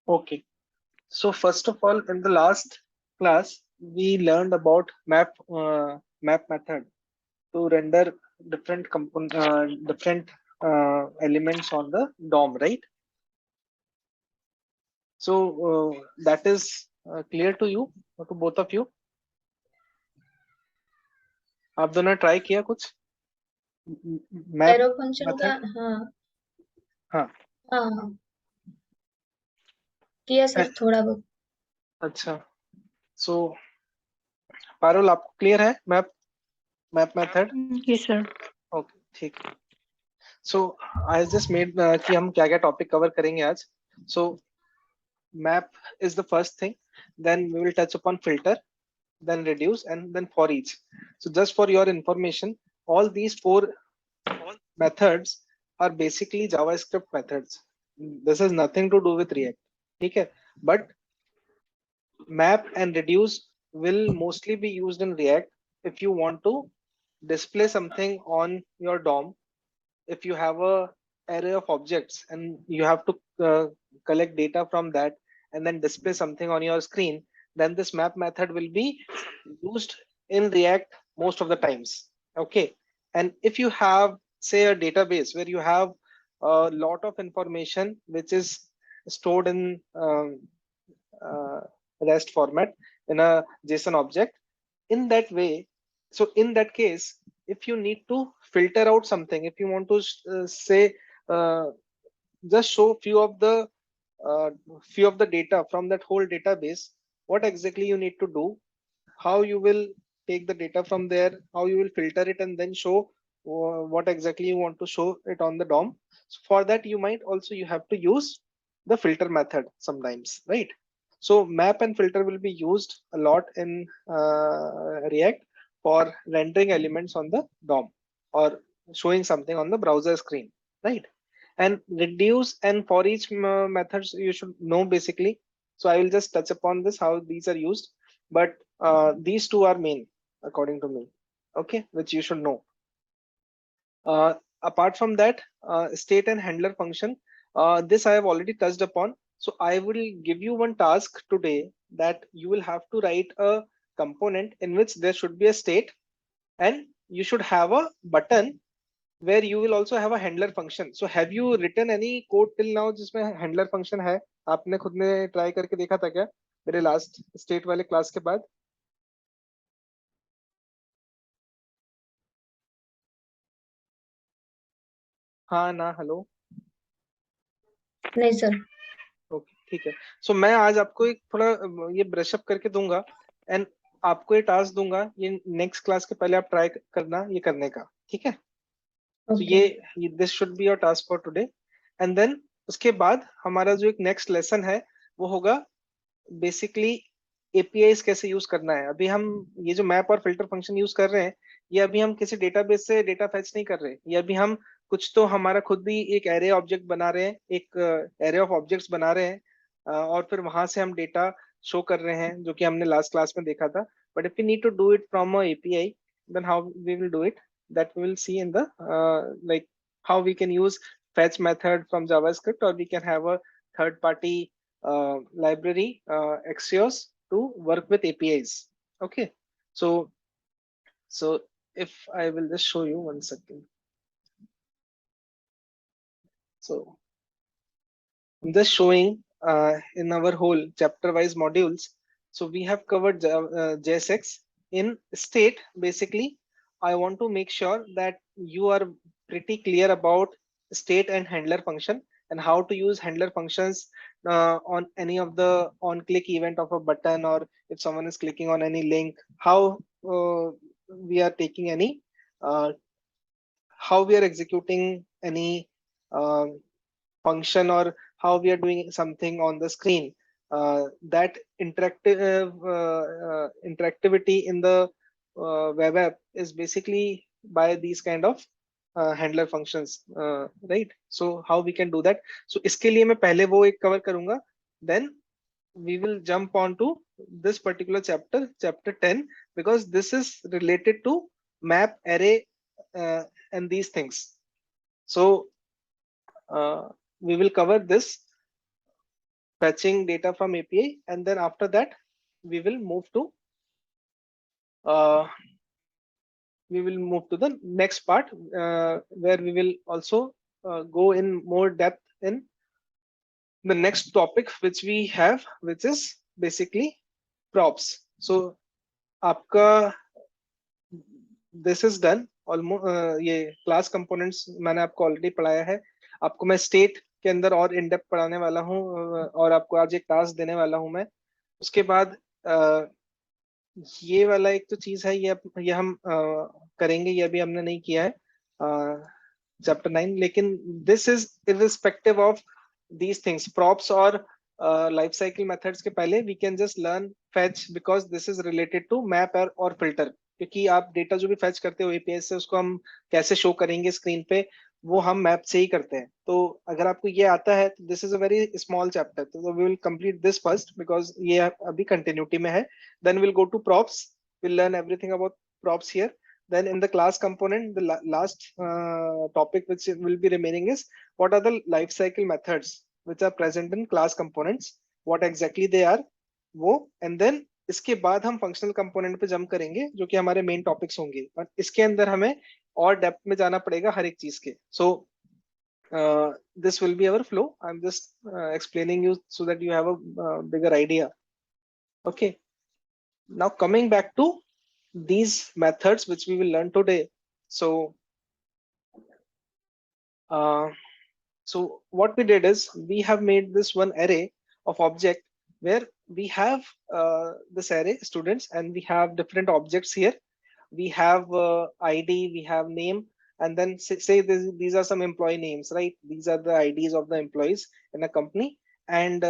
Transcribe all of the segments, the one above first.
Okay. So first of all, in the last class, we learned about map method to render different elements on the DOM, right? So that is clear to you, to both of you. आप दोनों try किया कुछ map arrow function का, method? हाँ। हाँ। हाँ हाँ, किया सर, थोड़ा बहुत। अच्छा। सो पारुल, आपको क्लियर है map map method? Yes, sir. Okay, ठीक। सो आई जस्ट मेड कि हम क्या क्या टॉपिक कवर करेंगे आज। सो map is the first thing, then we will touch upon filter, then reduce, and then for each. So just for your information, all these four methods are basically JavaScript methods. This has nothing to do with React. Okay, but map and reduce will mostly be used in React if you want to display something on your DOM. If you have a array of objects and you have to collect data from that and then display something on your screen, then this map method will be used in React most of the times. Okay. And if you have, say, a database where you have a lot of information which is stored in REST format in a JSON object, in that way, so in that case, if you need to filter out something, if you want to say uh, just show uh, few of the data from that whole database, what exactly you need to do, how you will take the data from there, how you will filter it, and then show what exactly you want to show it on the DOM. So for that, you might also you have to use the filter method sometimes, right? So map and filter will be used a lot in React for rendering elements on the DOM or showing something on the browser screen, right? And reduce and for each methods you should know basically. So I will just touch upon this how these are used, but these two are main according to me, okay, which you should know. Apart from that, state and handler function, this I have already touched upon. So I will give you one task today that you will have to write a component in which there should be a state and you should have a button where you will also have a handler function. So have you written any code till now जिसमें handler function है? आपने खुद ने try करके देखा था क्या मेरे लास्ट स्टेट वाले क्लास के बाद? हाँ ना, हेलो। नहीं सर। ओके, ठीक है। सो मैं आज आपको एक थोड़ा ये ब्रशअप करके दूंगा एंड आपको ये टास्क दूंगा, ये नेक्स्ट क्लास के पहले आप ट्राई करना ये करने का, ठीक है? तो ओके। ये this should be your task for today. And then उसके बाद हमारा जो एक नेक्स्ट लेसन है वो होगा बेसिकली एपीआईज कैसे यूज करना है। अभी हम ये जो मैप और फिल्टर फंक्शन यूज कर रहे हैं, ये अभी हम किसी डेटाबेस से डेटा फेच नहीं कर रहे, ये अभी हम कुछ तो हमारा खुद भी एक एरे ऑब्जेक्ट बना रहे हैं, एक एरे ऑफ ऑब्जेक्ट्स बना रहे हैं, और फिर वहां से हम डेटा शो कर रहे हैं जो कि हमने लास्ट क्लास में देखा था। But if you need to do it from a API, then how we will do it, that we will see in the like how we can use fetch method from JavaScript, or we can have a third party library Axios to work with APIs. Okay, so if I will just show you 1 second. So I'm just showing in our whole chapter wise modules. So we have covered JSX in state. Basically, I want to make sure that you are pretty clear about state and handler function and how to use handler functions on any of the on click event of a button, or if someone is clicking on any link, how we are taking any how we are executing any function, or how we are doing something on the screen. That interactivity in the web app is basically by these kind of handler functions, right? So how we can do that? So इसके लिए मैं पहले वो एक cover करूंगा, then we will jump on to this particular chapter, chapter 10, because this is related to map, array, and these things. So we will cover this fetching data from API, and then after that we will move to the next part, where we will also go in more depth in the next topic which we have, which is basically props. So आपका this is done almost, ये class components मैंने आपको already पढ़ाया है। आपको मैं state के अंदर और इन डेप्थ पढ़ाने वाला हूँ, और आपको आज एक टास्क देने वाला हूँ मैं। उसके बाद ये वाला एक तो चीज है, ये हम करेंगे, ये अभी हमने नहीं किया है चैप्टर 9, लेकिन this is irrespective of these things, props और लाइफ साइकिल मेथड्स के पहले we can just learn fetch, because this is related to map और फिल्टर। क्योंकि आप डेटा जो भी फैच करते हो एपीआई से, उसको हम कैसे शो करेंगे स्क्रीन पे, वो हम मैप से ही करते हैं। तो अगर आपको ये आता है तो this is a very small chapter, तो we will complete this first because ये अभी कंटिन्यूटी में है। Then we'll go to props. We'll learn everything about props here. Then in the class component, the last topic which will be remaining is what are the life cycle methods which are present in class components, what exactly they are, वो, and then इसके बाद हम functional component पे jump करेंगे जो कि हमारे main topics होंगे, और इसके अंदर हमें और डेप्थ में जाना पड़ेगा हर एक चीज के। सो this will be our flow. I'm just explaining you so that you have a bigger idea. Okay. Now coming back to these methods which we will learn today. So uh, so what we did is we have made this one array of object where we have this array students, and we have different objects here. We have ID, we have name, and then say these are some employee names, right? These are the IDs of the employees in a company, and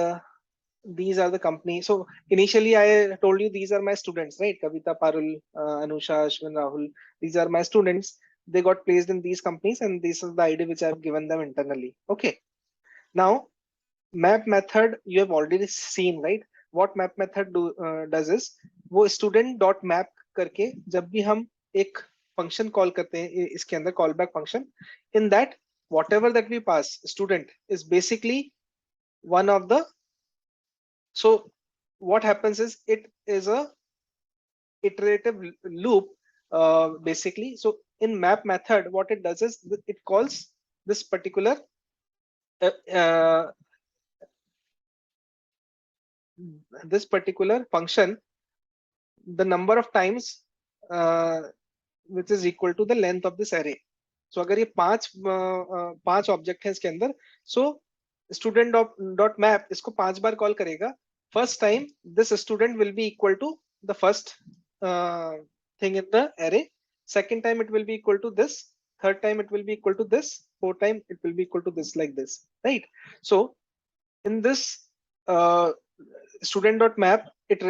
these are the company. So initially I told you these are my students, right? Kavita, Parul, Anusha, Ashwin, Rahul. These are my students. They got placed in these companies, and this is the ID which I've given them internally. Okay. Now map method you have already seen, right? What map method does is वो student dot map करके जब भी हम एक function call करते हैं इसके अंदर callback function, in that whatever that we pass student is basically one of the, so what happens is it is a iterative loop basically. So in map method what it does is it calls this particular uh, uh, this particular function the number of times which is equal to the length of this array. So अगर ये पांच object है इसके अंदर, so student dot map इसको 5 बार call करेगा। First time this student will be equal to the first thing in the array. Second time it will be equal to this. Third time it will be equal to this. Fourth time it will be equal to this, like this, right? So in this student dot map it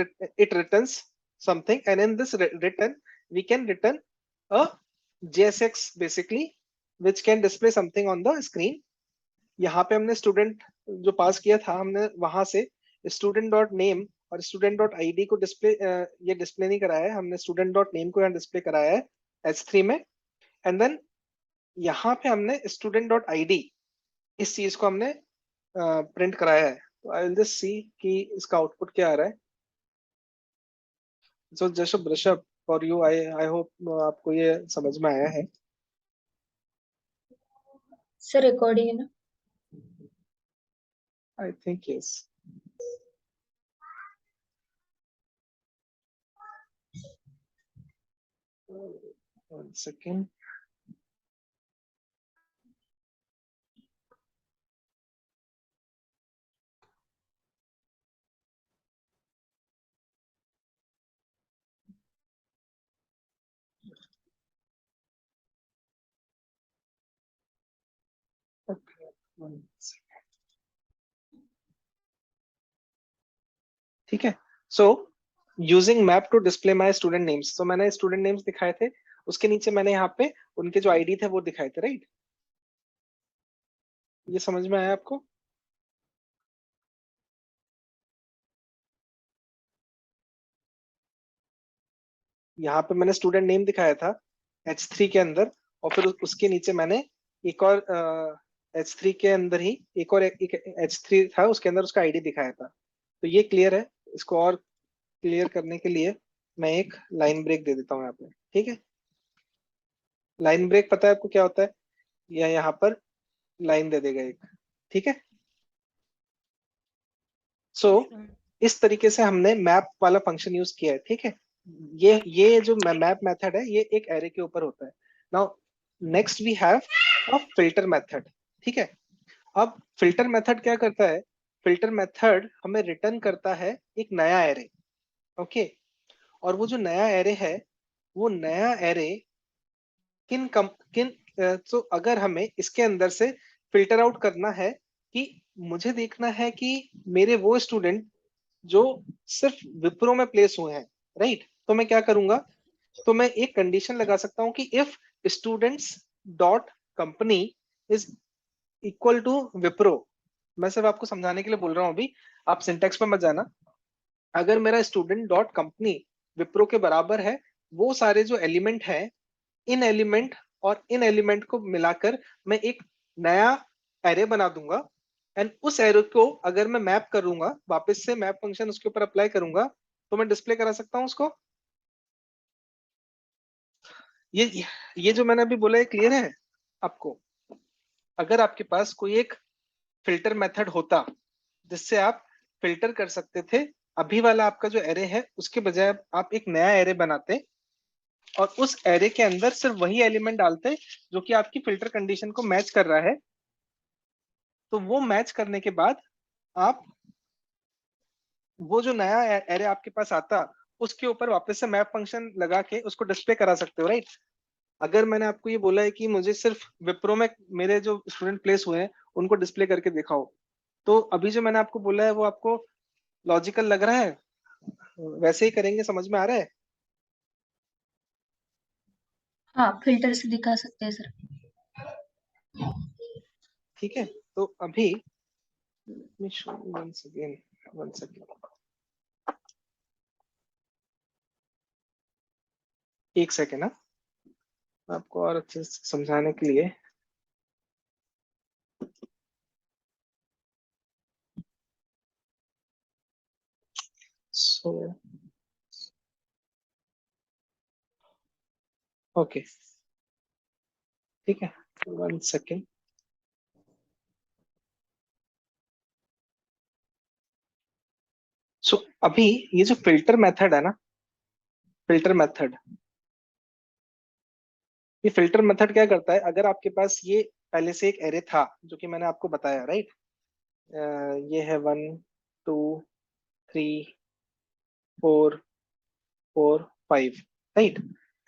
returns something, and in this return we can return a JSX basically which can display something on the screen. यहाँ पे हमने student जो पास किया था हमने वहां से student dot name और स्टूडेंट डॉट आईडी को डिस्प्ले ये डिस्प्ले नहीं कराया है, हमने स्टूडेंट डॉट नेम को यहाँ डिस्प्ले कराया है H3 में, एंड देन यहाँ पे हमने स्टूडेंट डॉट आईडी इस चीज को हमने प्रिंट कराया है। तो आई विल जस्ट सी कि इसका आउटपुट क्या आ रहा है। So just brush up for you, I hope आपको ये समझ में आया है। सर रिकॉर्डिंग है ना? I think yes. One second. Okay, one second. ठीक है। So using map to display my student names, तो मैंने स्टूडेंट नेम्स दिखाए थे, उसके नीचे मैंने यहाँ पे उनके जो आईडी थे वो दिखाए थे, राइट? ये समझ में आया आपको? यहाँ पे मैंने स्टूडेंट नेम दिखाया था H3 के अंदर, और फिर उसके नीचे मैंने एक और H3 के अंदर ही एक और एक H3 था, उसके अंदर उसका आईडी दिखाया था। तो ये क्लियर है। इसको और क्लियर करने के लिए मैं एक लाइन ब्रेक दे देता हूँ यहाँ पे, ठीक है। लाइन ब्रेक पता है आपको क्या होता है? या यहाँ पर लाइन दे देगा एक, ठीक है। सो इस तरीके से हमने मैप वाला फंक्शन यूज किया है, ठीक है। ये जो मैप मेथड है ये एक एरे के ऊपर होता है। Now next we have a filter method, ठीक है। अब फिल्टर मेथड क्या करता है? फिल्टर मेथड हमें रिटर्न करता है एक नया एरे, ओके। और वो जो नया एरे है, वो नया एरे किन कम किन तो अगर हमें इसके अंदर से फिल्टर आउट करना है कि मुझे देखना है कि मेरे वो स्टूडेंट जो सिर्फ विप्रो में प्लेस हुए हैं, राइट। तो मैं क्या करूंगा? तो मैं एक कंडीशन लगा सकता हूं कि if students dot company is equal to Wipro. मैं सिर्फ आपको समझाने के लिए बोल रहा हूं अभी, आप सिंटेक्स पे मत जाना। अगर मेरा स्टूडेंट डॉट कंपनी विप्रो के बराबर है, वो सारे जो एलिमेंट है, इन एलिमेंट और इन एलिमेंट को मिलाकर मैं एक नया एरे बना दूंगा। एंड उस एरे को अगर मैं मैप करूंगा, वापस से मैप फंक्शन उसके ऊपर अप्लाई करूंगा, तो मैं डिस्प्ले करा सकता हूं उसको। ये ये जो मैंने अभी बोला है क्लियर है आपको? अगर आपके पास कोई एक फिल्टर मेथड होता जिससे आप फिल्टर कर सकते थे अभी वाला आपका जो एरे है, उसके बजाय आप एक नया एरे बनाते और उस एरे के अंदर सिर्फ वही एलिमेंट डालते जो कि आपकी फिल्टर कंडीशन को मैच कर रहा है। तो वो मैच करने के बाद आप वो जो नया एरे आपके पास आता, उसके ऊपर वापस से मैप फंक्शन लगा के उसको डिस्प्ले करा सकते हो, राइट। अगर मैंने आपको ये बोला है कि मुझे सिर्फ विप्रो में मेरे जो स्टूडेंट प्लेस हुए हैं उनको डिस्प्ले करके दिखाओ, तो अभी जो मैंने आपको बोला है वो आपको लॉजिकल लग रहा है? वैसे ही करेंगे, समझ में आ रहा है? हाँ, फिल्टर से दिखा सकते हैं सर। ठीक है। तो अभी once again, one second, एक सेकेंड ना, आपको और अच्छे से समझाने के लिए। सो ओके, ठीक है, वन सेकेंड। सो अभी ये जो फिल्टर मेथड है ना, फिल्टर मेथड, ये फिल्टर मेथड क्या करता है? अगर आपके पास ये पहले से एक एरे था जो कि मैंने आपको बताया, राइट। ये है 1 2 3 4 4 5, राइट।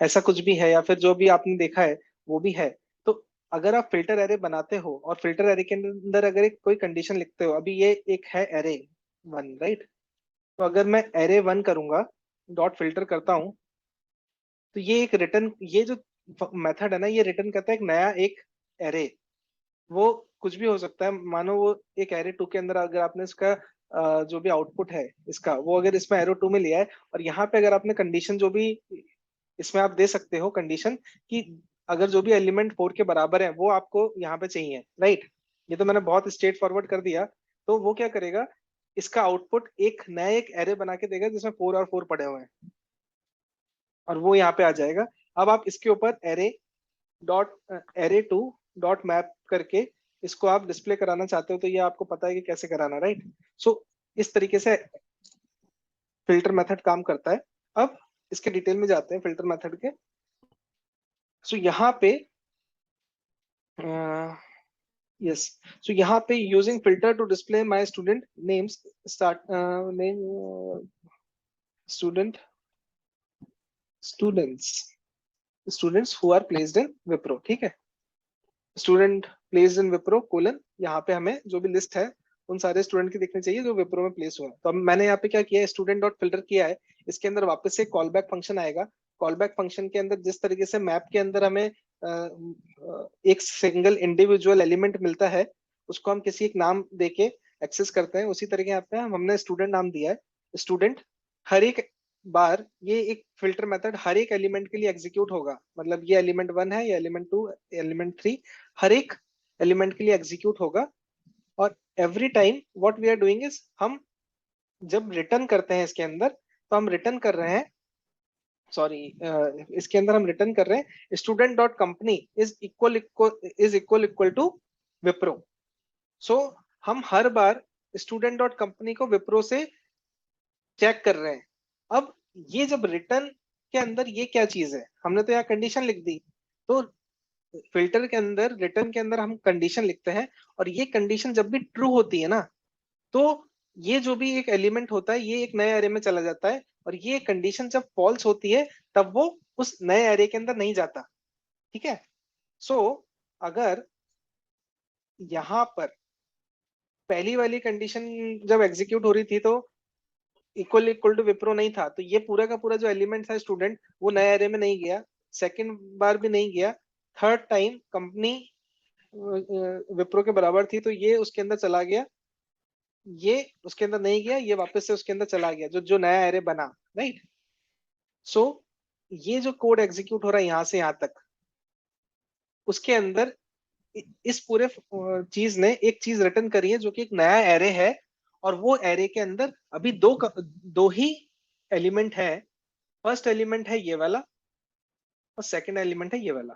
ऐसा कुछ भी है या फिर जो भी आपने देखा है वो भी है। तो अगर आप फिल्टर एरे बनाते हो और फिल्टर एरे के अंदर अगर एक कोई कंडीशन लिखते हो, अभी ये एक है एरे 1, राइट। तो अगर मैं एरे 1 करूंगा, डॉट फिल्टर करता हूं, तो ये एक रिटर्न, ये जो मेथड है ना, ये रिटर्न करता है एक नया एक एरे। वो कुछ भी हो सकता है, मानो वो एक एरे 2 के अंदर अगर आपने इसका जो भी आउटपुट है इसका, वो अगर इसमें एरो 2 में लिया है, और यहाँ पे अगर आपने कंडीशन जो भी इसमें आप दे सकते हो कंडीशन कि अगर जो भी एलिमेंट 4 के बराबर है वो आपको यहाँ पे चाहिए, राइट। ये तो मैंने बहुत स्ट्रेट फॉरवर्ड कर दिया। तो वो क्या करेगा? इसका आउटपुट एक नया एक एरे बना के देगा जिसमें 4 और 4 पड़े हुए हैं, और वो यहाँ पे आ जाएगा। अब आप इसके ऊपर डॉट एरे 2 डॉट मैप करके इसको आप डिस्प्ले कराना चाहते हो, तो ये आपको पता है कि कैसे कराना, राइट। सो इस तरीके से फिल्टर मेथड काम करता है। अब इसके डिटेल में जाते हैं फिल्टर मेथड के। सो यहाँ पे यस, सो यहाँ पे using filter to display my student names, start name student students students who are placed in Wipro, ठीक है। Student placed in Wipro colon, यहाँ पे हमें जो भी लिस्ट है उन सारे स्टूडेंट की दिखनी चाहिए जो विप्रो में प्लेस हुए हैं। तो अब मैंने यहाँ पे क्या किया है, स्टूडेंट डॉट फिल्टर किया है। इसके अंदर वापस से कॉल बैक फंक्शन आएगा। कॉल बैक फंक्शन के अंदर जिस तरीके से मैप के अंदर हमें एक सिंगल इंडिविजुअल एलिमेंट मिलता है, उसको हम किसी एक नाम देके एक्सेस करते हैं, उसी तरीके यहाँ पे हमने स्टूडेंट नाम दिया है। स्टूडेंट हर एक बार, ये एक फिल्टर मेथड हर एक एलिमेंट के लिए एग्जीक्यूट होगा। मतलब ये एलिमेंट 1 है, ये एलिमेंट 2, एलिमेंट 3, हर एक एलिमेंट के लिए एग्जीक्यूट होगा। और every time what we are doing is, हम जब रिटर्न करते हैं इसके अंदर, तो हम रिटर्न कर रहे हैं, सॉरी, इसके अंदर हम रिटर्न कर रहे हैं student dot company is equal to Wipro. So हम हर बार स्टूडेंट डॉट कंपनी को विप्रो से चेक कर रहे हैं। अब ये जब रिटर्न के अंदर ये क्या चीज है, हमने तो यहाँ कंडीशन लिख दी, तो फिल्टर के अंदर, रिटर्न के अंदर हम कंडीशन लिखते हैं, और ये कंडीशन जब भी ट्रू होती है ना, तो ये जो भी एक एलिमेंट होता है ये एक नए एरे में चला जाता है, और ये कंडीशन जब फॉल्स होती है तब वो उस नए एरे के अंदर नहीं जाता। ठीक है। सो अगर यहां पर पहली वाली कंडीशन जब एग्जीक्यूट हो रही थी तो इक्वल इक्वल टू विप्रो नहीं था, तो ये पूरा का पूरा जो एलिमेंट था स्टूडेंट, वो नए एरे में नहीं गया, सेकेंड बार भी नहीं गया, थर्ड टाइम कंपनी विप्रो के बराबर थी तो ये उसके अंदर चला गया, ये उसके अंदर नहीं गया, ये वापस से उसके अंदर चला गया, जो जो नया एरे बना। राइट। सो ये जो कोड एग्जीक्यूट हो रहा है यहां से यहां तक, उसके अंदर इस पूरे चीज ने एक चीज रिटर्न करी है जो कि एक नया एरे है, और वो एरे के अंदर अभी दो ही एलिमेंट है। फर्स्ट एलिमेंट है ये वाला, और सेकंड एलिमेंट है ये वाला।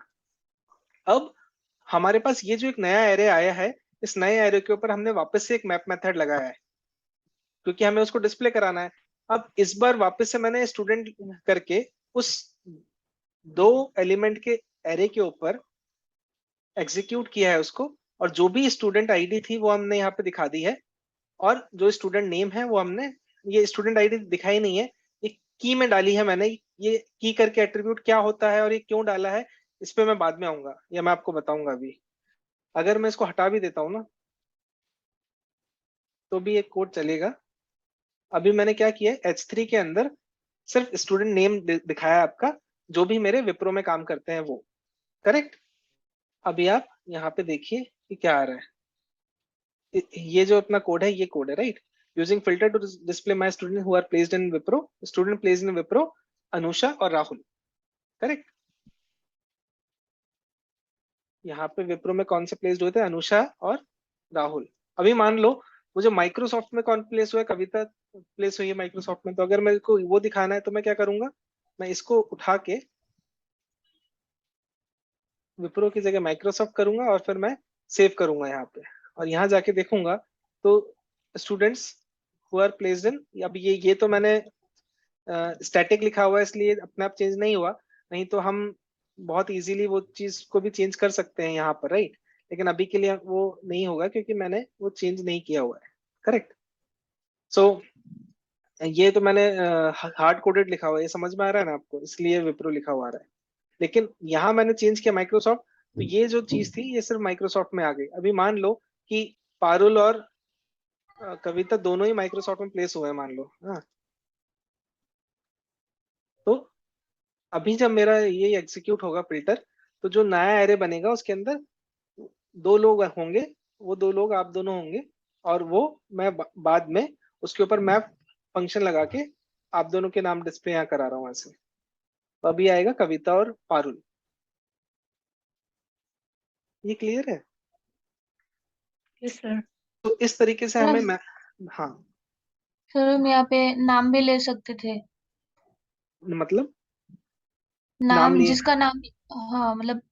अब हमारे पास ये जो एक नया एरे आया है, इस नए एरे के ऊपर हमने वापस से एक मैप मेथड लगाया है, क्योंकि हमें उसको डिस्प्ले कराना है। अब इस बार वापस से मैंने स्टूडेंट करके उस दो एलिमेंट के एरे के ऊपर एग्जीक्यूट किया है उसको, और जो भी स्टूडेंट आईडी थी वो हमने यहाँ पे दिखा दी है, और जो स्टूडेंट नेम है वो हमने, ये स्टूडेंट आईडी दिखाई नहीं है, ये की में डाली है मैंने। ये की करके एट्रीब्यूट क्या होता है और ये क्यों डाला है, इस पे मैं बाद में आऊंगा, या मैं आपको बताऊंगा अभी। अगर मैं इसको हटा भी देता हूँ ना, तो भी एक कोड चलेगा। अभी मैंने क्या किया है, H3 के अंदर सिर्फ स्टूडेंट नेम दिखाया है आपका, जो भी मेरे विप्रो में काम करते हैं वो। करेक्ट। अभी आप यहाँ पे देखिए कि क्या आ रहा है। ये जो अपना कोड है, ये कोड है, right. Using filter to display my student who are placed in Wipro, student placed in Wipro Anusha और राहुल। करेक्ट। यहाँ पे विप्रो में कौन से प्लेस्ड हुए थे, अनुषा और राहुल। अभी मान लो मुझे माइक्रोसॉफ्ट में कौन प्लेस हुआ है, कविता प्लेस हुई है माइक्रोसॉफ्ट में, तो अगर मेरे को वो दिखाना है तो मैं क्या करूंगा, मैं इसको उठा के विप्रो की जगह माइक्रोसॉफ्ट करूंगा, और फिर मैं सेव करूंगा यहाँ पे, और यहाँ जाके देखूंगा तो students who are placed in, अब ये तो मैंने स्टैटिक लिखा हुआ है इसलिए अपने आप चेंज नहीं हुआ, नहीं तो हम बहुत इजीली वो चीज को भी चेंज कर सकते हैं यहाँ पर, राइट। लेकिन अभी के लिए वो नहीं होगा क्योंकि मैंने वो चेंज नहीं किया हुआ है। करेक्ट। सो ये तो मैंने हार्ड कोडेड लिखा हुआ है, ये समझ में आ रहा है ना आपको, इसलिए विप्रो लिखा हुआ आ रहा है। लेकिन यहाँ मैंने चेंज किया माइक्रोसॉफ्ट, तो ये जो चीज थी ये सिर्फ माइक्रोसॉफ्ट में आ गई। अभी मान लो कि पारुल और कविता दोनों ही माइक्रोसॉफ्ट में प्लेस हुए हैं, मान लो, हाँ। तो अभी जब मेरा ये एग्जीक्यूट होगा फिल्टर, तो जो नया एरे बनेगा उसके अंदर दो लोग होंगे, वो दो लोग आप दोनों होंगे, और वो मैं बाद में उसके ऊपर मैं फंक्शन लगा के आप दोनों के नाम डिस्प्ले यहाँ करा रहा हूँ ऐसे। तो अभी आएगा कविता और पारुल। ये क्लियर है। Yes sir. तो इस तरीके से सर हमें मैं, हाँ, सर हम यहाँ पे नाम भी ले सकते थे। मतलब नाम नाम लिए, जिसका नाम, हाँ मतलब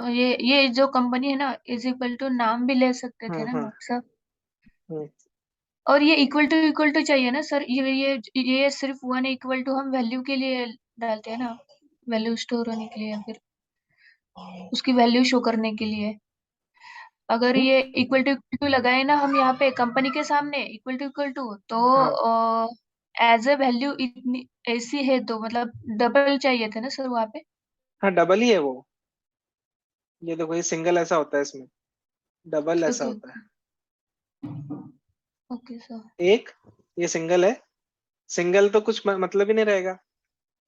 ये जो कंपनी है ना, इज इक्वल टू नाम भी ले सकते थे हाँ ना हाँ सर। हाँ और ये इक्वल टू चाहिए ना सर, ये सिर्फ वन इक्वल टू हम वैल्यू के लिए डालते हैं ना, वैल्यू स्टोर होने के लिए या फिर उसकी वैल्यू शो करने के लिए। अगर हाँ ये इक्वल टू लगाए ना हम यहाँ पे कंपनी के सामने इक्वल टू, हाँ तो एज ए वैल्यू इतनी ऐसी है तो मतलब डबल चाहिए थे ना सर वहाँ पे। हाँ, डबल ही है वो। ये देखो, ये सिंगल ऐसा होता है इसमें, डबल ऐसा ओके होता है। Okay sir. एक, ये सिंगल है, सिंगल तो कुछ मतलब ही नहीं रहेगा,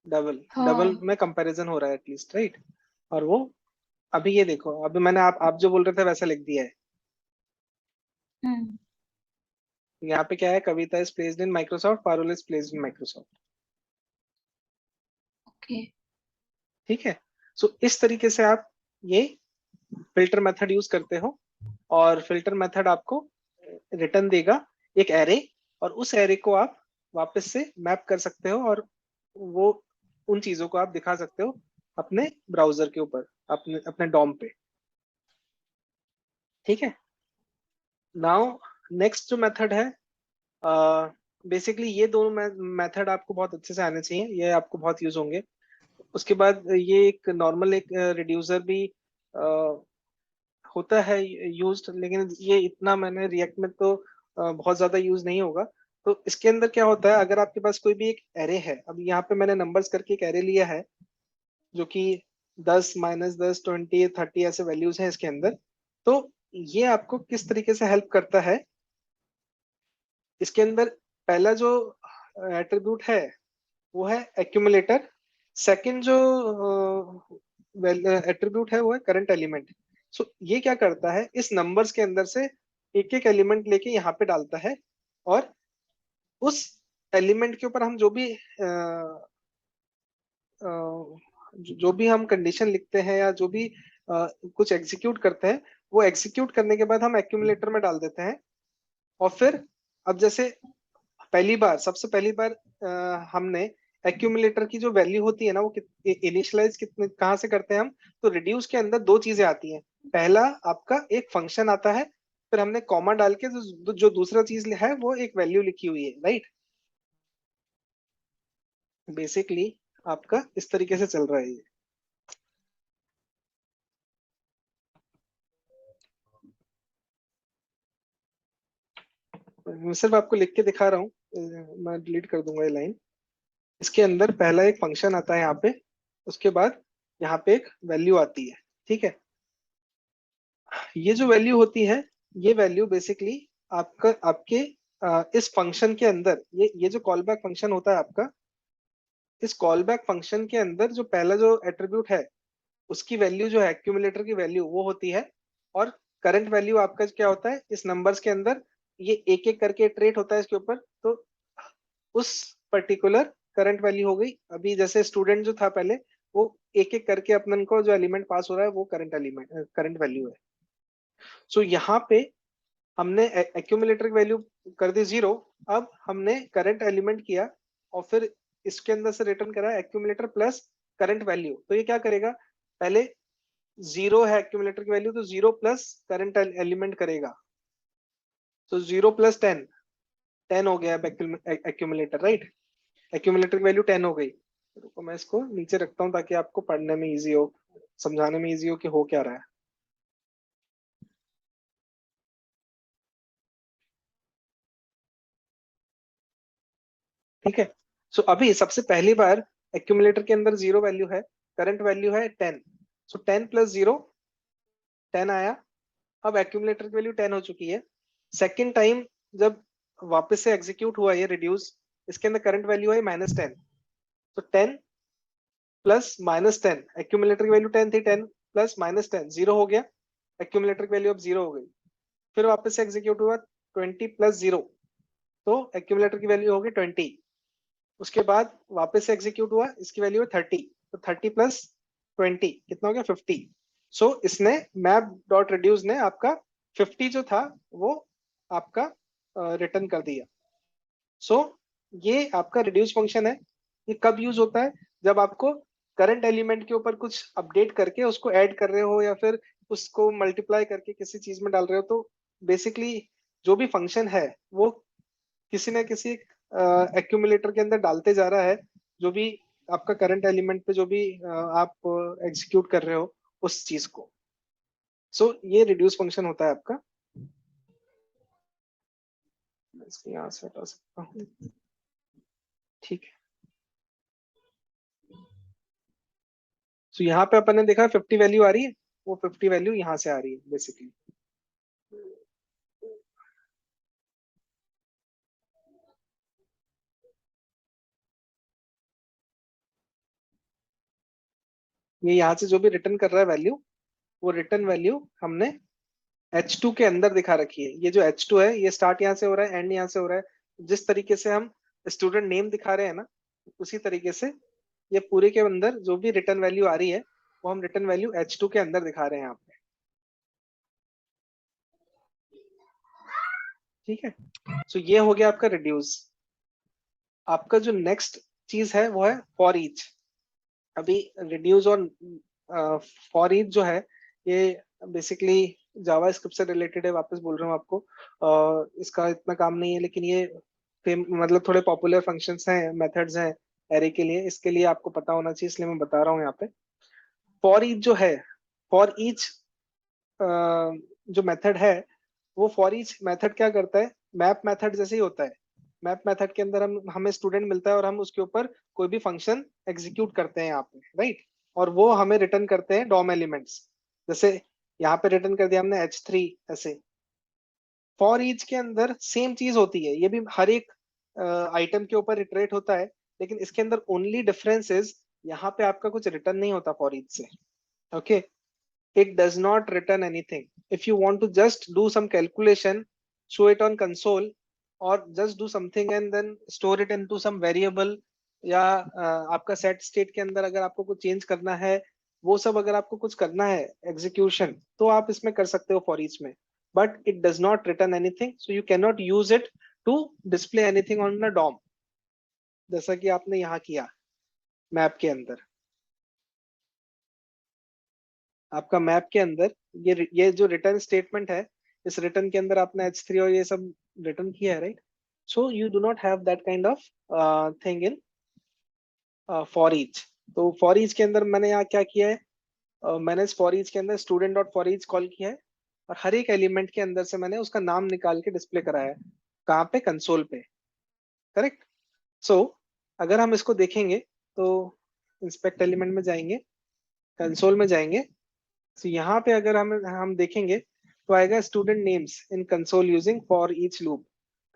डबल, डबल हाँ। में कंपैरिजन हो रहा है एटलीस्ट, राइट। और वो, अभी ये देखो, अभी मैंने आप जो बोल रहे थे वैसा लिख दिया है। हम्म। यहाँ पे क्या है, Kavita is placed in Microsoft, Parul is placed in Microsoft. Okay. ठीक है। सो इस तरीके से आप ये फिल्टर मेथड यूज करते हो, और फिल्टर मेथड आपको रिटर्न देगा एक एरे, और उस एरे को आप वापस से मैप कर सकते हो और वो उन चीजों को आप दिखा सकते हो अपने ब्राउजर के ऊपर, अपने अपने डॉम पे। ठीक है। नाउ नेक्स्ट जो मेथड है, बेसिकली ये दोनों मेथड आपको बहुत अच्छे से आने चाहिए, ये आपको बहुत यूज होंगे। उसके बाद ये एक नॉर्मल एक रिड्यूसर भी होता है यूज्ड, लेकिन ये इतना मैंने रिएक्ट में तो बहुत ज्यादा यूज नहीं होगा। तो इसके अंदर क्या होता है, अगर आपके पास कोई भी एक एरे है, अब यहाँ पे मैंने नंबर्स करके एक एरे लिया है जो कि 10 -10 20 30 ऐसे वैल्यूज हैं इसके अंदर। तो ये आपको किस तरीके से हेल्प करता है, इसके अंदर पहला जो एट्रीब्यूट है वो है एक्यूमुलेटर। सेकंड जो एट्रीब्यूट है वो है करंट एलिमेंट। सो ये क्या करता है, इस नंबर्स के अंदर से एक एक एलिमेंट लेके यहाँ पे डालता है, और उस एलिमेंट के ऊपर हम जो भी जो भी हम कंडीशन लिखते हैं या जो भी कुछ एग्जीक्यूट करते हैं, वो एग्जीक्यूट करने के बाद हम एक्यूमुलेटर में डाल देते हैं। और फिर अब जैसे पहली बार, सबसे पहली बार हमने एक्यूमुलेटर की जो वैल्यू होती है ना, वो इनिशियलाइज कितने कहाँ से करते हैं हम, तो रिड्यूस के अंदर दो चीजें आती हैं। पहला आपका एक फंक्शन आता है, फिर हमने कॉमा डाल के जो दूसरा चीज है वो एक वैल्यू लिखी हुई है, राइट। बेसिकली आपका इस तरीके से चल रहा है ये। मैं सिर्फ आपको लिख के दिखा रहा हूँ, मैं डिलीट कर दूंगा ये लाइन। इसके अंदर पहला एक फंक्शन आता है यहाँ पे, उसके बाद यहाँ पे एक वैल्यू आती है। ठीक है। ये जो वैल्यू होती है, ये वैल्यू बेसिकली आपका आपके इस फंक्शन के अंदर, ये जो कॉल बैक फंक्शन होता है आपका, इस कॉल बैक फंक्शन के अंदर जो पहला जो एट्रीब्यूट है उसकी वैल्यू जो है एक्यूमुलेटर की वैल्यू वो होती है। और करंट वैल्यू आपका क्या होता है, इस नंबर्स के अंदर ये एक एक करके इटरेट होता है इसके ऊपर, तो उस पर्टिकुलर करंट वैल्यू हो गई। अभी जैसे स्टूडेंट जो था पहले, वो एक एक करके अपन को जो एलिमेंट पास हो रहा है वो करंट एलिमेंट करंट वैल्यू है। सो यहाँ पे हमने एक्यूमुलेटर की वैल्यू कर दी 0। अब हमने करंट एलिमेंट किया और फिर इसके अंदर से रिटर्न करा एक्यूमुलेटर प्लस करंट वैल्यू। तो ये क्या करेगा, पहले 0 है एक्यूमुलेटर की वैल्यू, तो 0 प्लस करंट एलिमेंट करेगा। तो 0 प्लस 10, 10 हो गया एक्यूमुलेटर, राइट। एक्यूमुलेटर की वैल्यू 10 हो गई। रुको मैं इसको नीचे रखता हूँ ताकि आपको पढ़ने में इजी हो, समझाने में इजी हो कि हो क्या रहा है। ठीक है। सो अभी सबसे पहली बार एक्यूमुलेटर के अंदर 0 वैल्यू है, करंट वैल्यू है 10। सो 10 प्लस 0, 10 आया। अब एक्यूमुलेटर की वैल्यू 10 हो चुकी है। सेकेंड टाइम जब वापस से एग्जीक्यूट हुआ ये रिड्यूस, इसके अंदर करंट वैल्यू है -10। तो 10 प्लस -10, एक्यूमुलेटर की वैल्यू 10 थी, 10 प्लस -10 0 हो गया। एक्यूमुलेटर की वैल्यू अब 0 हो गई। फिर वापस से एग्जीक्यूट हुआ 20 प्लस 0, तो एक्यूमुलेटर की वैल्यू हो गई 20। उसके बाद वापस से एग्जीक्यूट हुआ, इसकी वैल्यू है 30, तो 30 प्लस 20 कितना हो गया 50। सो इसने मैप डॉट रिड्यूस ने आपका 50 जो था वो आपका रिटर्न कर दिया। सो ये आपका रिड्यूस फंक्शन है। ये कब यूज होता है, जब आपको करंट एलिमेंट के ऊपर कुछ अपडेट करके उसको ऐड कर रहे हो या फिर उसको मल्टीप्लाई करके किसी चीज में डाल रहे हो। तो बेसिकली जो भी फंक्शन है वो किसी न किसी एक्यूमुलेटर के अंदर डालते जा रहा है, जो भी आपका करंट एलिमेंट पे जो भी आप एग्जीक्यूट कर रहे हो उस चीज को। सो ये रिड्यूस फंक्शन होता है आपका। मैं इसको यहाँ से हटा सकता हूँ। ठीक है। सो यहाँ पे अपन ने देखा 50 वैल्यू आ रही है, वो 50 वैल्यू यहाँ से आ रही है बेसिकली। ये यहाँ से जो भी रिटर्न कर रहा है वैल्यू, वो रिटर्न वैल्यू हमने H2 के अंदर दिखा रखी है। ये जो H2 है, ये स्टार्ट यहाँ से हो रहा है, एंड यहाँ से हो रहा है। जिस तरीके से हम स्टूडेंट नेम दिखा रहे हैं ना, उसी तरीके से ये पूरे के अंदर जो भी रिटर्न वैल्यू आ रही है वो हम रिटर्न वैल्यू H2 के अंदर दिखा रहे हैं यहाँ पे। ठीक है, सो ये हो गया आपका रिड्यूस। आपका जो नेक्स्ट चीज है वो है फॉर ईच। अभी रिड्यूस और फॉर ईच जो है ये बेसिकली जावास्क्रिप्ट से रिलेटेड है, वापस बोल रहा हूँ आपको। इसका इतना काम नहीं है, लेकिन ये मतलब थोड़े पॉपुलर फंक्शंस हैं, मेथड्स हैं एरे के लिए, इसके लिए आपको पता होना चाहिए, इसलिए मैं बता रहा हूँ यहाँ पे। फॉर ईच जो है, फॉर ईच जो मेथड है, वो फॉर ईच मेथड क्या करता है, मैप मेथड जैसे ही होता है। मैप मेथड के अंदर हमें स्टूडेंट मिलता है और हम उसके ऊपर कोई भी फंक्शन एग्जीक्यूट करते हैं यहाँ पे, राइट। और वो हमें रिटर्न करते हैं डॉम एलिमेंट्स। जैसे यहाँ पे रिटर्न कर दिया हमने H3 ऐसे। फॉर ईच के अंदर सेम चीज होती है, ये भी हर एक आइटम के ऊपर इटरेट होता है, लेकिन इसके अंदर ओनली डिफरेंस इज यहाँ पे आपका कुछ रिटर्न नहीं होता फॉर ईच से। Okay, it does not return anything. If you want to just do some calculation, show it on console, or just do something and then store it into some variable, या आपका set state के अंदर अगर आपको कुछ change करना है, वो सब अगर आपको कुछ करना है एग्जीक्यूशन, तो आप इसमें कर सकते हो फॉर ईच में। But it does not return anything, so you can not use it to display anything on the DOM, जैसा कि आपने यहाँ किया मैप के अंदर। आपका मैप के अंदर ये जो रिटर्न स्टेटमेंट है, इस रिटर्न के अंदर आपने H3 और ये सब रिटर्न किया है, right. So you do not have that kind of thing in for each. तो फॉर ईच के अंदर मैंने यहाँ क्या किया है, मैंने इस फॉर ईच के अंदर student dot for each call किया है, और हर एक एलिमेंट के अंदर से मैंने उसका नाम निकाल के डिस्प्ले कराया है। कहाँ पे, कंसोल पे, करेक्ट। सो अगर हम इसको देखेंगे तो इंस्पेक्ट एलिमेंट में जाएंगे, कंसोल में जाएंगे, तो यहाँ पे अगर हम देखेंगे तो आएगा student names in console using for each loop.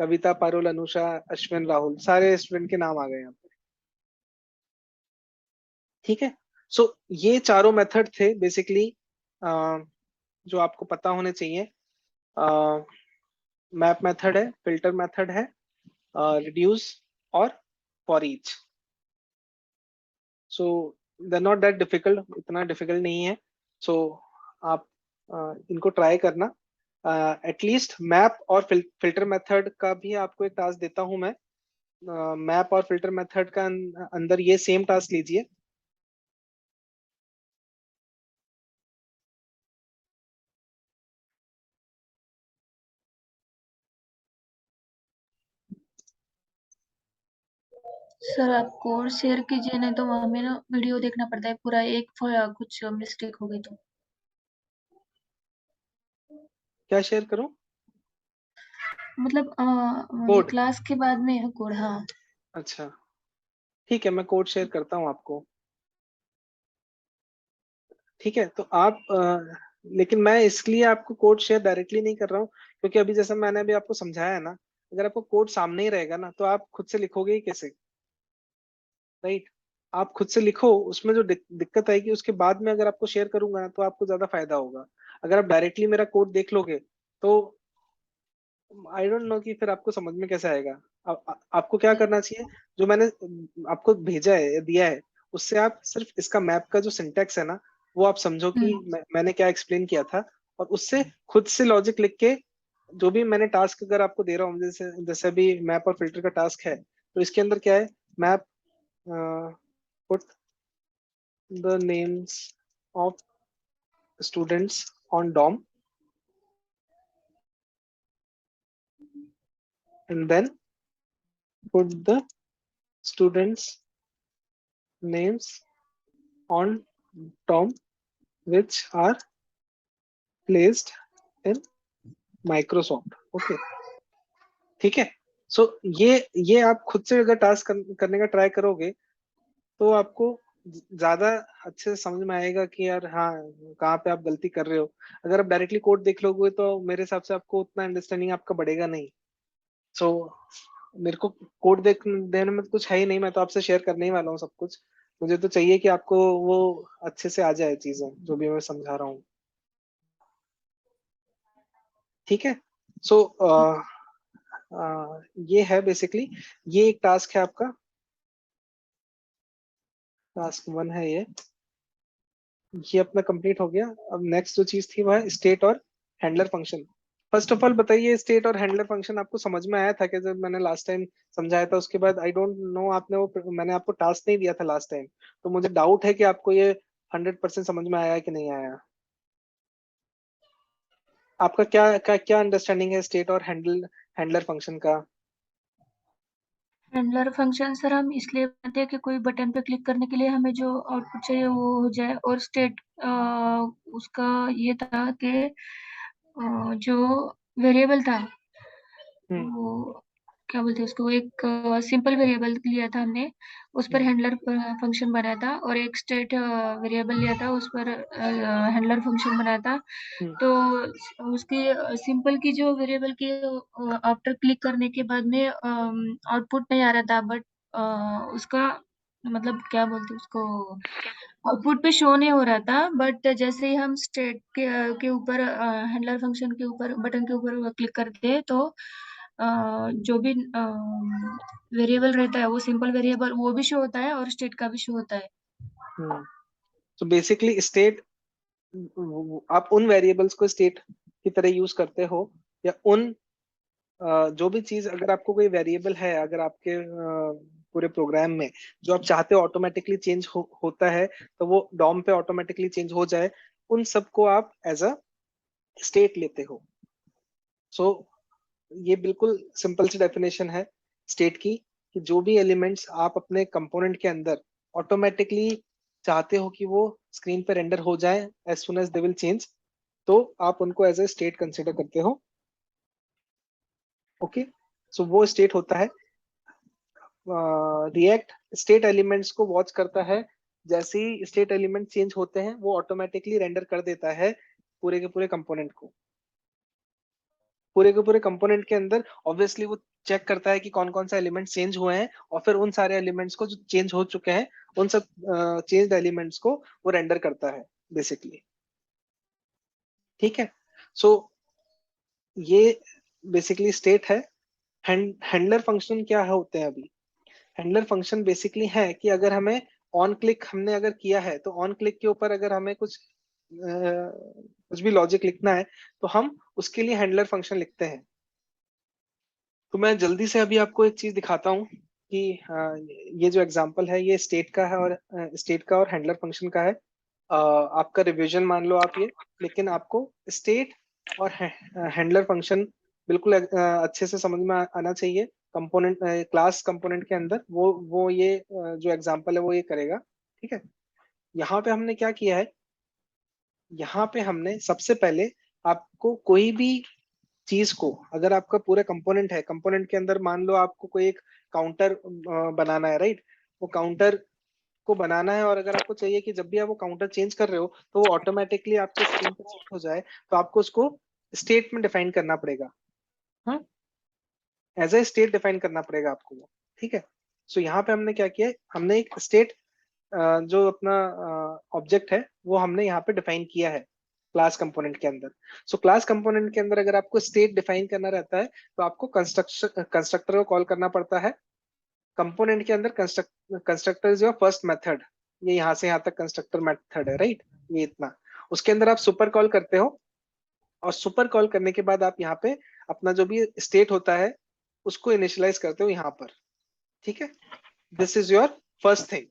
Kavita, Parul, Anusha, Ashwin, Rahul, सारे स्टूडेंट के नाम आ गए यहाँ पे। ठीक है, सो ये चारों मेथड थे बेसिकली जो आपको पता होने चाहिए। मैप मेथड है, फिल्टर मेथड है, रिड्यूस और for each. So they not that difficult, इतना डिफिकल्ट नहीं है। सो आप इनको ट्राई करना। एटलीस्ट मैप और फिल्टर मेथड का भी आपको एक टास्क देता हूं मैं। मैप और फिल्टर मेथड का अंदर ये सेम टास्क लीजिए। सर आप कोड शेयर कीजिए, नहीं तो हमें ना वीडियो देखना पड़ता है पूरा, एक कुछ मिस्टेक हो गई तो। क्या शेयर करूं? मतलब ये कोड? क्लास के बाद में है कोड, हाँ। अच्छा, ठीक है, मैं कोड शेयर करता हूं आपको। ठीक है, तो आप लेकिन मैं इसलिए आपको कोड शेयर डायरेक्टली नहीं कर रहा हूँ, क्योंकि अभी जैसा मैंने अभी आपको समझाया है ना, अगर आपको कोड सामने ही रहेगा ना, तो आप खुद से लिखोगे ही कैसे, राइट। आप खुद से लिखो, उसमें जो दिक्कत आएगी उसके बाद में अगर आपको शेयर करूंगा ना, तो आपको ज्यादा फायदा होगा। अगर आप डायरेक्टली मेरा कोड देख लोगे तो आई डोंट नो कि फिर आपको समझ में कैसे आएगा। आपको क्या करना चाहिए, जो मैंने आपको भेजा है, दिया है, उससे आप सिर्फ इसका मैप का जो सिंटेक्स है ना, वो आप समझो कि मैंने क्या एक्सप्लेन किया था, और उससे खुद से लॉजिक लिख के, जो भी मैंने टास्क अगर आपको दे रहा हूँ, जैसे जैसे अभी मैप और फिल्टर का टास्क है, तो इसके अंदर क्या है, map put the names of students on DOM and then put the students names on tom which are placed in Microsoft. Okay, ठीक है। सो ये आप खुद से अगर टास्क करने का ट्राई करोगे, तो आपको ज्यादा अच्छे से समझ में आएगा कि यार हाँ, कहाँ पे आप गलती कर रहे हो। अगर आप डायरेक्टली कोड देख लोगे तो मेरे हिसाब से आपको उतना अंडरस्टैंडिंग आपका बढ़ेगा नहीं। सो मेरे को कोड देने में तो कुछ है ही नहीं, मैं तो आपसे शेयर करने ही वाला हूँ सब कुछ। मुझे तो चाहिए कि आपको वो अच्छे से आ जाए चीजें, जो भी मैं समझा रहा हूँ। ठीक है, सो ये है बेसिकली, ये एक टास्क है आपका, टास्क 1 है ये अपना कंप्लीट हो गया। अब नेक्स्ट जो चीज थी वो है स्टेट और handler function. First of all बताइए, स्टेट और हैंडलर फंक्शन आपको समझ में आया था कि जब मैंने लास्ट टाइम समझाया था? उसके बाद आई डोंट नो, आपने वो, मैंने आपको टास्क नहीं दिया था लास्ट टाइम, तो मुझे डाउट है कि आपको ये 100% समझ में आया कि नहीं आया। आपका क्या अंडरस्टैंडिंग है स्टेट और हैंडलर फंक्शन का? हैंडलर फंक्शन सर हम इसलिए बनाते हैं कि कोई बटन पे क्लिक करने के लिए हमें जो आउटपुट चाहिए वो हो जाए, और स्टेट उसका ये था कि जो वेरिएबल था हम्म। वो क्या बोलते हैं उसको, एक सिंपल वेरिएबल लिया था हमने, उस पर हम्म। हैंडलर फंक्शन बनाया था, और एक स्टेट वेरिएबल लिया था, उस पर हैंडलर फंक्शन बनाया था। हम्म। तो उसकी सिंपल की जो वेरिएबल की आफ्टर क्लिक करने के बाद में आउटपुट नहीं आ रहा था, बट उसका मतलब क्या बोलते हैं उसको, आउटपुट पे शो नहीं हो रहा था, बट जैसे ही हम स्टेट के ऊपर हैंडलर फंक्शन के ऊपर बटन के ऊपर क्लिक करते हैं तो जो भी वेरिएबल रहता है वो सिंपल वेरिएबल वो भी शो होता है और स्टेट का भी शो होता है। हम्म। तो बेसिकली स्टेट, आप उन वेरिएबल्स को स्टेट की तरह यूज करते हो, या उन जो भी चीज, अगर आपको कोई वेरिएबल है, अगर आपके पूरे प्रोग्राम में जो आप चाहते हो ऑटोमेटिकली चेंज होता है, तो वो डॉम पे ऑटोमेटिकली चेंज हो जाए, उन सबको आप एज अ स्टेट लेते हो। सो ये बिल्कुल सिंपल सी डेफिनेशन है स्टेट की, कि जो भी एलिमेंट्स आप अपने कंपोनेंट के अंदर ऑटोमेटिकली चाहते हो कि वो स्क्रीन पे रेंडर हो जाए as soon as they will change, तो आप उनको एज ए स्टेट कंसिडर करते हो। ओके, सो वो स्टेट होता है। रिएक्ट स्टेट एलिमेंट्स को वॉच करता है, जैसे ही स्टेट एलिमेंट चेंज होते हैं वो ऑटोमेटिकली रेंडर कर देता है पूरे के पूरे कंपोनेंट को। पूरे के पूरे कंपोनेंट के अंदर ऑब्वियसली वो चेक करता है कि कौन कौन से एलिमेंट चेंज हुए हैं, और फिर उन सारे एलिमेंट्स को जो चेंज हो चुके हैं, उन सब चेंज्ड एलिमेंट्स को वो रेंडर करता है बेसिकली। ठीक है, सो ये बेसिकली स्टेट है। हैंडलर फंक्शन क्या होते हैं अभी? हैंडलर फंक्शन बेसिकली है कि अगर हमें ऑन क्लिक हमने अगर किया है, तो ऑन क्लिक के ऊपर अगर हमें कुछ भी लॉजिक लिखना है, तो हम उसके लिए हैंडलर फंक्शन लिखते हैं। तो मैं जल्दी से अभी आपको एक चीज दिखाता हूँ कि ये जो एग्जांपल है ये स्टेट का है, और स्टेट का और हैंडलर फंक्शन का है। आपका रिवीजन मान लो आप ये, लेकिन आपको स्टेट और हैंडलर फंक्शन बिल्कुल अच्छे से समझ में आना चाहिए। कंपोनेंट, क्लास कंपोनेंट के अंदर वो ये जो एग्जांपल है वो ये करेगा। ठीक है, यहाँ पे हमने क्या किया है, यहाँ पे हमने सबसे पहले आपको कोई भी चीज को, अगर आपका पूरा कंपोनेंट है, कंपोनेंट के अंदर मान लो आपको कोई एक काउंटर बनाना है, राइट? वो काउंटर को बनाना है, और अगर आपको चाहिए कि जब भी आप वो काउंटर चेंज कर रहे हो तो वो ऑटोमेटिकली आपके स्क्रीन पर सेट हो जाए, तो आपको उसको स्टेट में डिफाइन करना पड़ेगा। हाँ, एज ए स्टेट डिफाइन करना पड़ेगा आपको वो। ठीक है, सो यहाँ पे हमने क्या किया है, हमने एक स्टेट, जो अपना ऑब्जेक्ट है वो हमने यहाँ पे डिफाइन किया है क्लास कंपोनेंट के अंदर। सो क्लास कंपोनेंट के अंदर अगर आपको स्टेट डिफाइन करना रहता है, तो आपको कंस्ट्रक्टर को कॉल करना पड़ता है। कंपोनेंट के अंदर कंस्ट्रक्टर जो फर्स्ट मेथड, ये यहाँ से यहाँ तक कंस्ट्रक्टर मेथड है, राइट? ये इतना, उसके अंदर आप सुपर कॉल करते हो, और सुपर कॉल करने के बाद आप यहाँ पे अपना जो भी स्टेट होता है उसको इनिशियलाइज करते हो यहाँ पर। ठीक है, this is your first thing.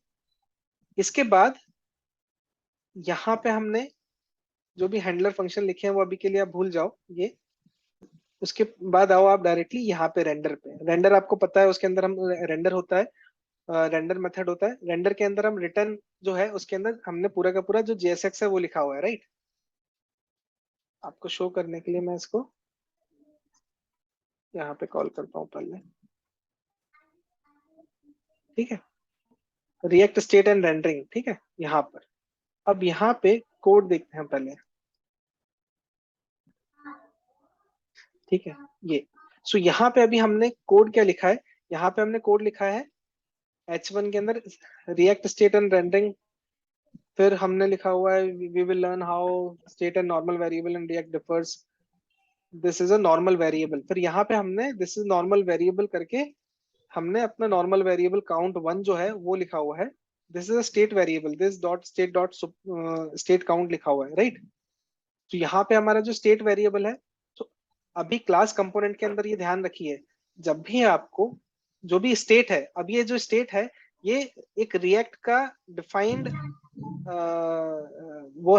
इसके बाद यहाँ पे हमने जो भी हैंडलर फंक्शन लिखे हैं वो अभी के लिए आप भूल जाओ ये। उसके बाद आओ आप डायरेक्टली यहाँ पे रेंडर पे। रेंडर आपको पता है, उसके अंदर हम रेंडर होता है, रेंडर मेथड होता है। रेंडर के अंदर हम रिटर्न जो है उसके अंदर हमने पूरा का पूरा जो JSX है वो लिखा हुआ है, राइट? आपको शो करने के लिए मैं इसको यहाँ पे कॉल करता हूँ पहले। ठीक है, रिएक्ट स्टेट एंड रेंडरिंग, ठीक है यहाँ पर। अब यहाँ पे कोड देखते हैं पहले। ठीक है, ये सो यहाँ पे अभी हमने कोड क्या लिखा है, यहाँ पे हमने कोड लिखा है H1 के अंदर रिएक्ट स्टेट एंड रेंडरिंग। फिर हमने लिखा हुआ है we will learn how state and normal variable in React differs, this is a normal variable. फिर यहाँ पे हमने दिस इज नॉर्मल वेरिएबल करके हमने अपना नॉर्मल वेरिएबल काउंट 1 जो है वो लिखा हुआ है। This is a state variable, this dot state dot state count लिखा हुआ है, राइट? तो यहाँ पे हमारा जो स्टेट वेरिएबल है, तो अभी क्लास कंपोनेंट के अंदर ये ध्यान रखिए, जब भी आपको जो भी स्टेट है, अब ये जो स्टेट है ये एक रिएक्ट का डिफाइंड वो